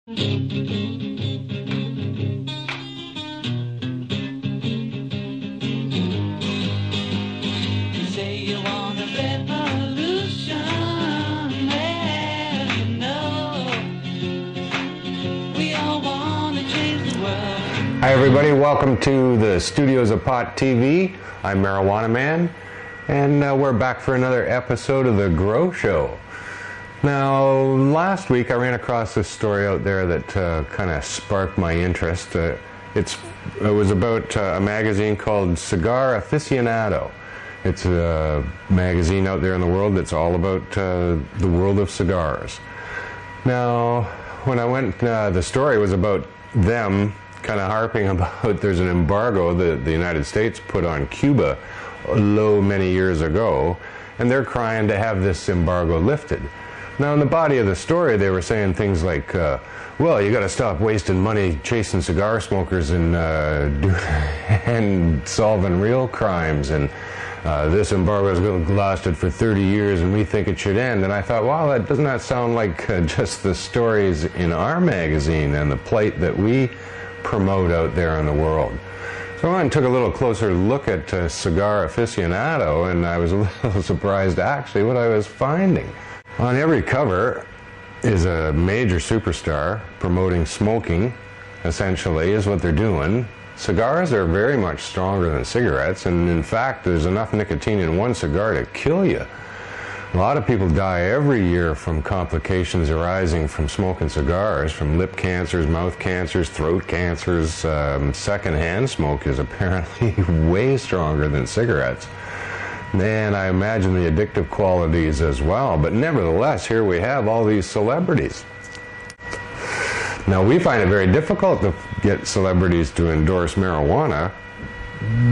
Say you want a revolution, well, you know, we all want to change the world. Hi everybody, welcome to the studios of Pot TV. I'm Marijuana Man, and we're back for another episode of The Grow Show. Now, last week I ran across this story out there that kind of sparked my interest. It was about a magazine called Cigar Afficionado. It's a magazine out there in the world that's all about the world of cigars. Now, when I went, the story was about them kind of harping about there's an embargo that the United States put on Cuba many years ago, and they're crying to have this embargo lifted. Now, in the body of the story, they were saying things like, well, you got to stop wasting money chasing cigar smokers and and solving real crimes, and this embargo has lasted for 30 years and we think it should end. And I thought, wow, that does not sound like just the stories in our magazine and the plight that we promote out there in the world. So I took a little closer look at Cigar Afficionado, and I was a little surprised actually what I was finding. On every cover is a major superstar promoting smoking, essentially, is what they're doing. Cigars are very much stronger than cigarettes, and in fact, there's enough nicotine in one cigar to kill you. A lot of people die every year from complications arising from smoking cigars, from lip cancers, mouth cancers, throat cancers. Secondhand smoke is apparently way stronger than cigarettes. And I imagine the addictive qualities as well. But nevertheless, here we have all these celebrities. Now, we find it very difficult to get celebrities to endorse marijuana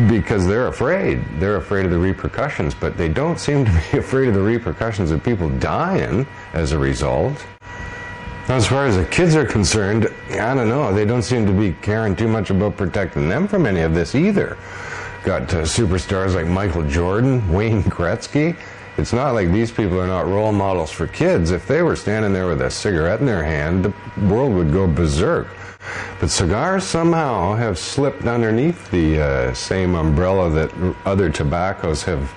because they're afraid. They're afraid of the repercussions, but they don't seem to be afraid of the repercussions of people dying as a result. Now, as far as the kids are concerned, I don't know. They don't seem to be caring too much about protecting them from any of this either. Got superstars like Michael Jordan, Wayne Gretzky. It's not like these people are not role models for kids. If they were standing there with a cigarette in their hand, the world would go berserk. But cigars somehow have slipped underneath the same umbrella that other tobaccos have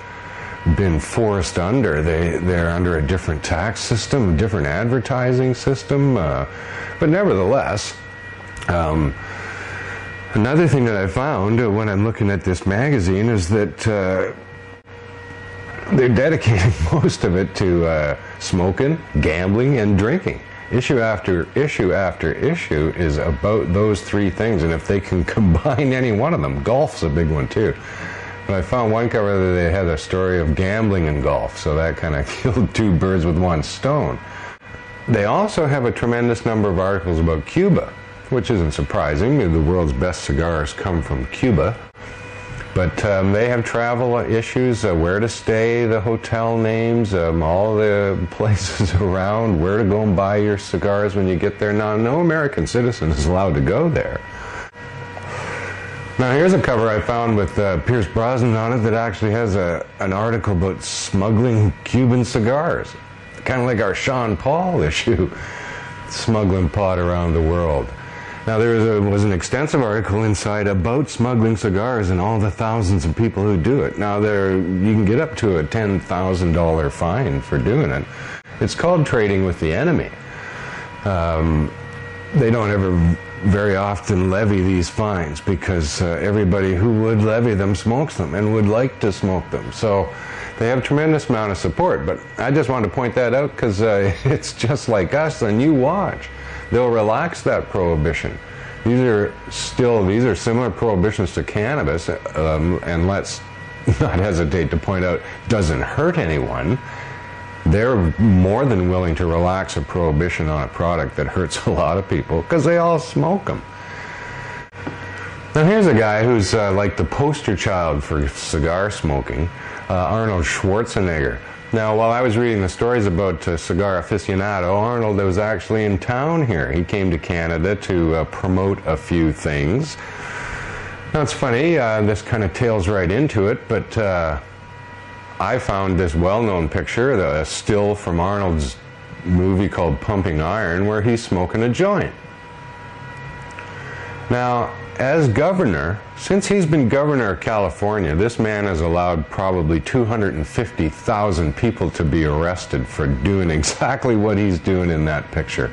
been forced under. They're under a different tax system, a different advertising system. But nevertheless, another thing that I found when I'm looking at this magazine is that they're dedicating most of it to smoking, gambling, and drinking. Issue after issue after issue is about those three things, and if they can combine any one of them, golf's a big one too. But I found one cover that they had a story of gambling and golf, so that kind of killed two birds with one stone. They also have a tremendous number of articles about Cuba, which isn't surprising. The world's best cigars come from Cuba. But they have travel issues, where to stay, the hotel names, all the places around, where to go and buy your cigars when you get there. Now, no American citizen is allowed to go there. Now, here's a cover I found with Pierce Brosnan on it that actually has an article about smuggling Cuban cigars. Kind of like our Sean Paul issue, smuggling pot around the world. Now, there was an extensive article inside about smuggling cigars and all the thousands of people who do it. Now, you can get up to a $10,000 fine for doing it. It's called trading with the enemy. They don't ever very often levy these fines because everybody who would levy them smokes them and would like to smoke them. So they have a tremendous amount of support. But I just wanted to point that out because it's just like us, and you watch. They'll relax that prohibition. These are similar prohibitions to cannabis, and let's not hesitate to point out, doesn't hurt anyone. They're more than willing to relax a prohibition on a product that hurts a lot of people because they all smoke them. Now here's a guy who's like the poster child for cigar smoking, Arnold Schwarzenegger. Now, while I was reading the stories about Cigar Afficionado, Arnold was actually in town here. He came to Canada to promote a few things. Now, it's funny, this kind of tails right into it, but I found this well-known picture, a still from Arnold's movie called Pumping Iron where he's smoking a joint. Now, as governor, since he's been governor of California, this man has allowed probably 250,000 people to be arrested for doing exactly what he's doing in that picture.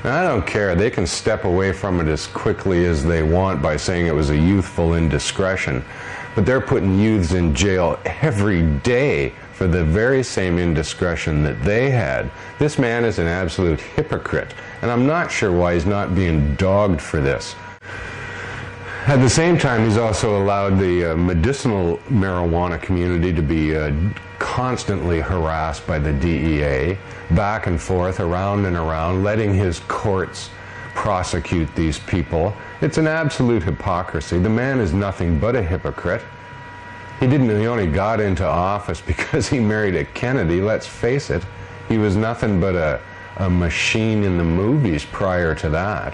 Now, I don't care. They can step away from it as quickly as they want by saying it was a youthful indiscretion. But they're putting youths in jail every day for the very same indiscretion that they had. This man is an absolute hypocrite, and I'm not sure why he's not being dogged for this. At the same time, he's also allowed the medicinal marijuana community to be constantly harassed by the DEA, back and forth, around and around, letting his courts prosecute these people. It's an absolute hypocrisy. The man is nothing but a hypocrite. He only got into office because he married a Kennedy, let's face it. He was nothing but a machine in the movies prior to that.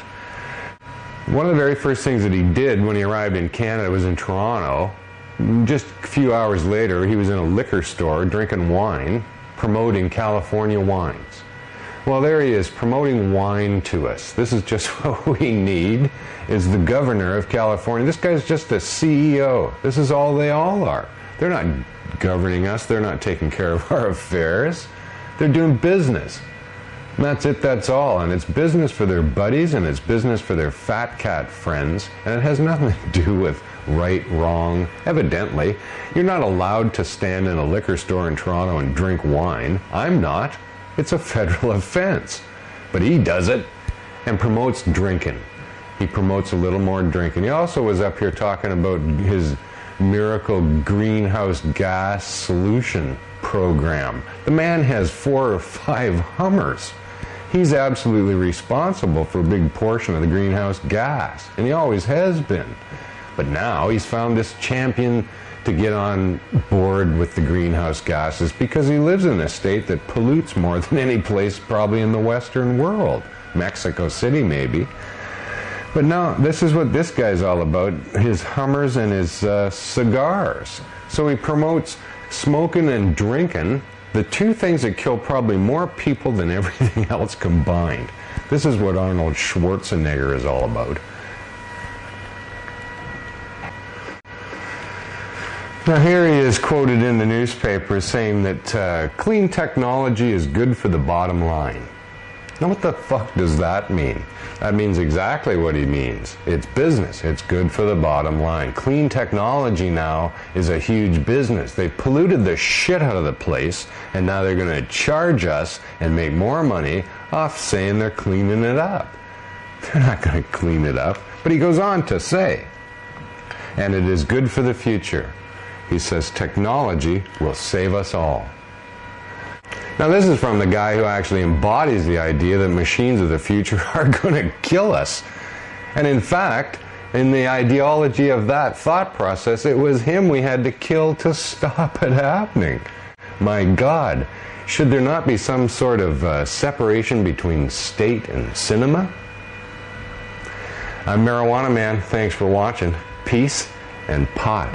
One of the very first things that he did when he arrived in Canada was in Toronto. Just a few hours later, he was in a liquor store drinking wine, promoting California wines. Well, there he is, promoting wine to us. This is just what we need, is the governor of California. This guy's just a CEO. This is all they all are. They're not governing us. They're not taking care of our affairs. They're doing business. And that's it, that's all. And it's business for their buddies, and it's business for their fat cat friends, and it has nothing to do with right, wrong. Evidently, you're not allowed to stand in a liquor store in Toronto and drink wine. I'm not. It's a federal offense. But he does it and promotes drinking. He promotes a little more drinking. He also was up here talking about his miracle greenhouse gas solution program. The man has 4 or 5 Hummers. He's absolutely responsible for a big portion of the greenhouse gas, and he always has been. But now he's found this champion to get on board with the greenhouse gases because he lives in a state that pollutes more than any place probably in the Western world. Mexico City, maybe. But no, this is what this guy's all about, his Hummers and his cigars. So he promotes smoking and drinking, the two things that kill probably more people than everything else combined. This is what Arnold Schwarzenegger is all about. Now here he is quoted in the newspaper saying that clean technology is good for the bottom line. Now what the fuck does that mean? That means exactly what he means. It's business. It's good for the bottom line. Clean technology now is a huge business. They've polluted the shit out of the place, and now they're going to charge us and make more money off saying they're cleaning it up. They're not going to clean it up. But he goes on to say, and it is good for the future. He says technology will save us all. Now this is from the guy who actually embodies the idea that machines of the future are going to kill us. And in fact, in the ideology of that thought process, it was him we had to kill to stop it happening. My God, should there not be some sort of separation between state and cinema? I'm Marijuana Man. Thanks for watching. Peace and pot.